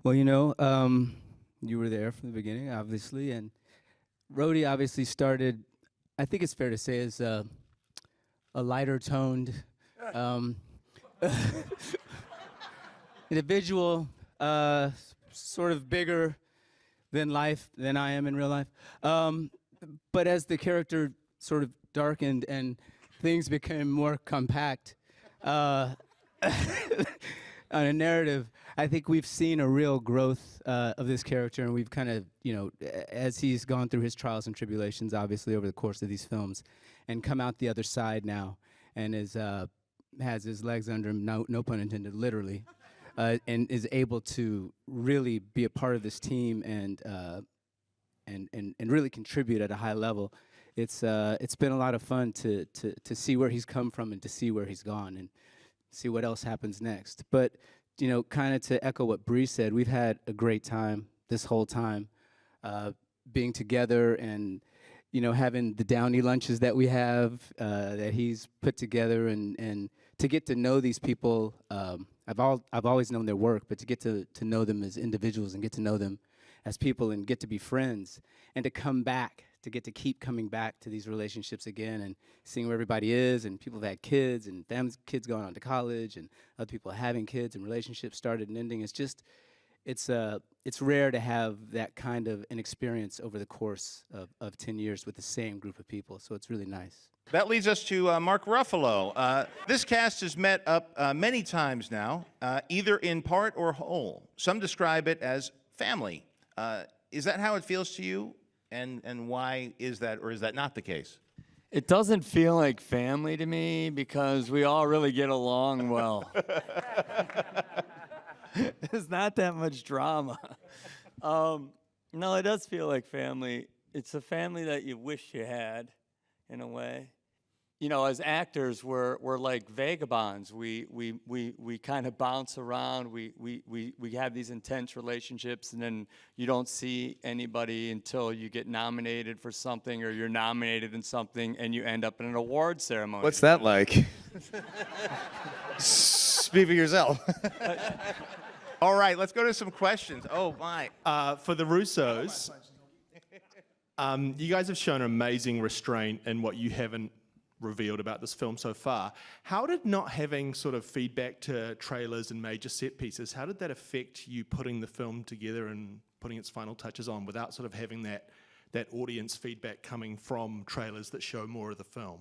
Well, you were there from the beginning, obviously, and Rhodey obviously started. I think it's fair to say as a lighter toned um, individual, sort of bigger than life than I am in real life. But as the character sort of darkened and things became more compact uh, on a narrative, I think we've seen a real growth of this character, and we've kind of, as he's gone through his trials and tribulations, obviously over the course of these films, and come out the other side now, and has his legs under him, no pun intended, literally, and is able to really be a part of this team and really contribute at a high level. It's been a lot of fun to see where he's come from and to see where he's gone and see what else happens next. But kind of to echo what Bree said, we've had a great time this whole time, being together and having the Downey lunches that we have, that he's put together, and to get to know these people. I've always known their work, but to get to know them as individuals and get to know them as people and get to be friends and to come back, to get to keep coming back to these relationships again and seeing where everybody is, and people have had kids and families, kids going on to college and other people having kids and relationships started and ending. It's just, it's rare to have that kind of an experience over the course of 10 years with the same group of people. So it's really nice. That leads us to Mark Ruffalo. This cast has met up many times now, either in part or whole. Some describe it as family. Is that how it feels to you? And why is that, or is that not the case? It doesn't feel like family to me because we all really get along well. There's not that much drama. No, it does feel like family. It's a family that you wish you had, in a way. As actors, we're like vagabonds. We kind of bounce around. We have these intense relationships, and then you don't see anybody until you get nominated for something, or you're nominated in something, and you end up in an award ceremony. What's that like? Speak for yourself. All right, let's go to some questions. Oh, my. For the Russos, you guys have shown amazing restraint in what you haven't revealed about this film so far. How did not having sort of feedback to trailers and major set pieces, how did that affect you putting the film together and putting its final touches on without sort of having that audience feedback coming from trailers that show more of the film?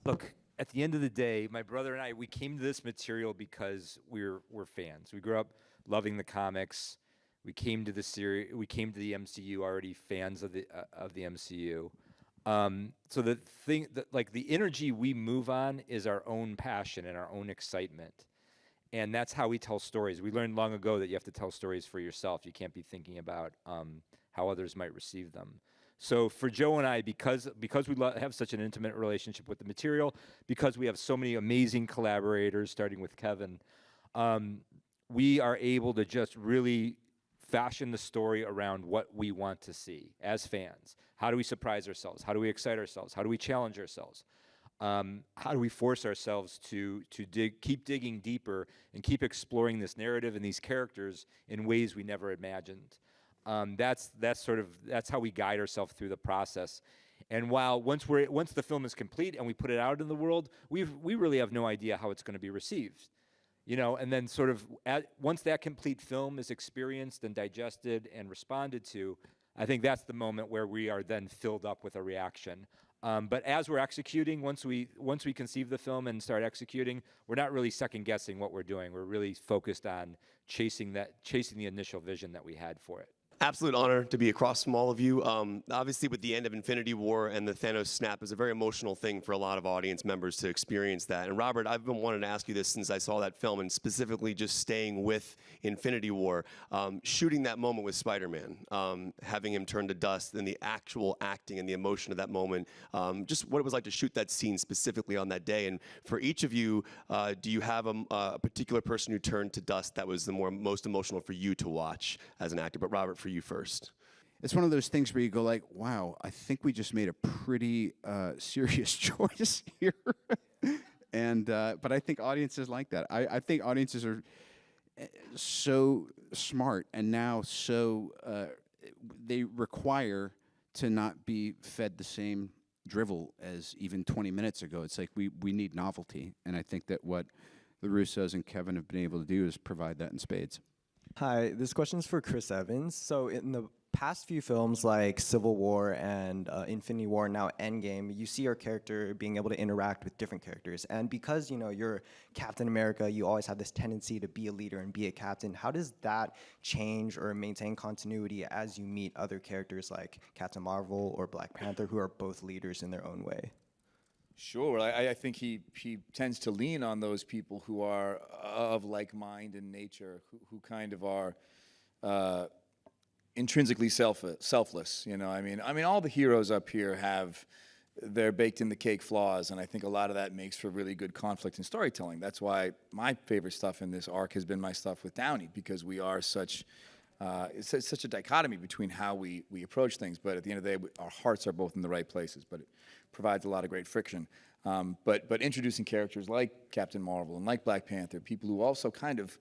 Look, at the end of the day, my brother and I, we came to this material because we're fans. We grew up loving the comics. We came to the series. We came to the MCU already fans of the MCU. So the thing that, like, the energy we move on is our own passion and our own excitement. And that's how we tell stories. We learned long ago that you have to tell stories for yourself. You can't be thinking about how others might receive them. So for Joe and I, because we have such an intimate relationship with the material, because we have so many amazing collaborators, starting with Kevin, we are able to just really fashion the story around what we want to see as fans. How do we surprise ourselves? How do we excite ourselves? How do we challenge ourselves? How do we force ourselves to keep digging deeper and keep exploring this narrative and these characters in ways we never imagined? That's how we guide ourselves through the process. And while once the film is complete and we put it out in the world, we really have no idea how it's going to be received. And then sort of once that complete film is experienced and digested and responded to, I think that's the moment where we are then filled up with a reaction. But as we're executing, once we conceive the film and start executing, we're not really second guessing what we're doing. We're really focused on chasing the initial vision that we had for it. Absolute honor to be across from all of you. Obviously, with the end of Infinity War and the Thanos snap is a very emotional thing for a lot of audience members to experience that. And Robert, I've been wanting to ask you this since I saw that film, and specifically just staying with Infinity War, shooting that moment with Spider-Man, having him turn to dust, and the actual acting and the emotion of that moment, just what it was like to shoot that scene specifically on that day. And for each of you, do you have a particular person who turned to dust that was the most emotional for you to watch as an actor? But Robert, for you first. It's one of those things where you go like, wow, I think we just made a pretty serious choice here. And but I think audiences like that. I think audiences are, so smart and now so they require to not be fed the same drivel as even 20 minutes ago. It's like we need novelty, and I think that what the Russos and Kevin have been able to do is provide that in spades. Hi, this question is for Chris Evans. So in the past few films like Civil War and Infinity War, now Endgame, you see your character being able to interact with different characters. And because, you know, you're Captain America, you always have this tendency to be a leader and be a captain. How does that change or maintain continuity as you meet other characters like Captain Marvel or Black Panther, who are both leaders in their own way? Sure. I think he tends to lean on those people who are of like mind and nature, who kind of are intrinsically selfless. You know, I mean, all the heroes up here have their baked in the cake flaws, and I think a lot of that makes for really good conflict and storytelling. That's why my favorite stuff in this arc has been my stuff with Downey, because we are such it's such a dichotomy between how we approach things, but at the end of the day, our hearts are both in the right places, but it provides a lot of great friction. But introducing characters like Captain Marvel and like Black Panther, people who also kind of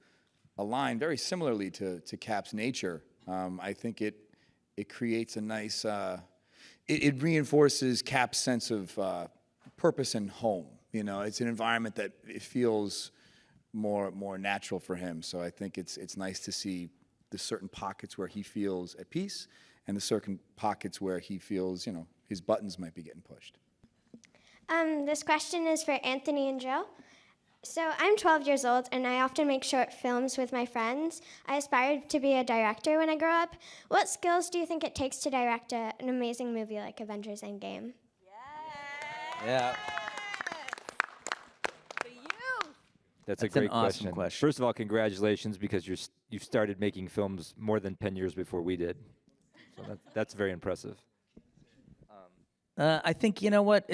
align very similarly to Cap's nature, I think it creates a nice, it reinforces Cap's sense of purpose and home. You know, it's an environment that it feels more natural for him. So I think it's nice to see the certain pockets where he feels at peace and the certain pockets where he feels, you know, his buttons might be getting pushed. This question is for Anthony and Joe. So I'm 12 years old, and I often make short films with my friends. I aspire to be a director when I grow up. What skills do you think it takes to direct an amazing movie like Avengers Endgame? Yeah. That's a an great awesome question. First of all, congratulations, because you've started making films more than 10 years before we did. So that's very impressive. I think, you know what,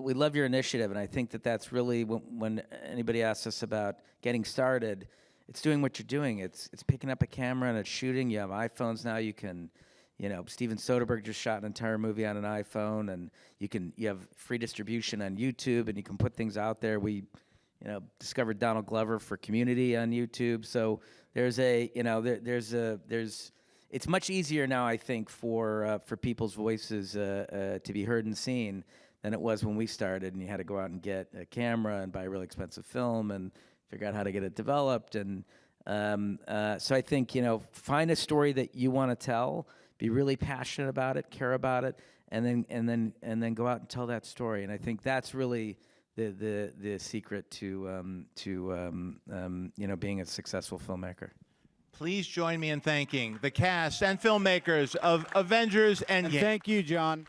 we love your initiative, and I think that's really when anybody asks us about getting started, it's doing what you're doing. It's picking up a camera and it's shooting. You have iPhones now. You can, you know, Steven Soderbergh just shot an entire movie on an iPhone, and you have free distribution on YouTube, and you can put things out there. We, you know, discovered Donald Glover for Community on YouTube. So there's it's much easier now, I think, for people's voices to be heard and seen than it was when we started, and you had to go out and get a camera and buy a really expensive film and figure out how to get it developed. And so I think, you know, find a story that you want to tell, be really passionate about it, care about it, and then go out and tell that story. And I think that's really the secret to you know, being a successful filmmaker. Please join me in thanking the cast and filmmakers of Avengers Endgame. And thank you, John.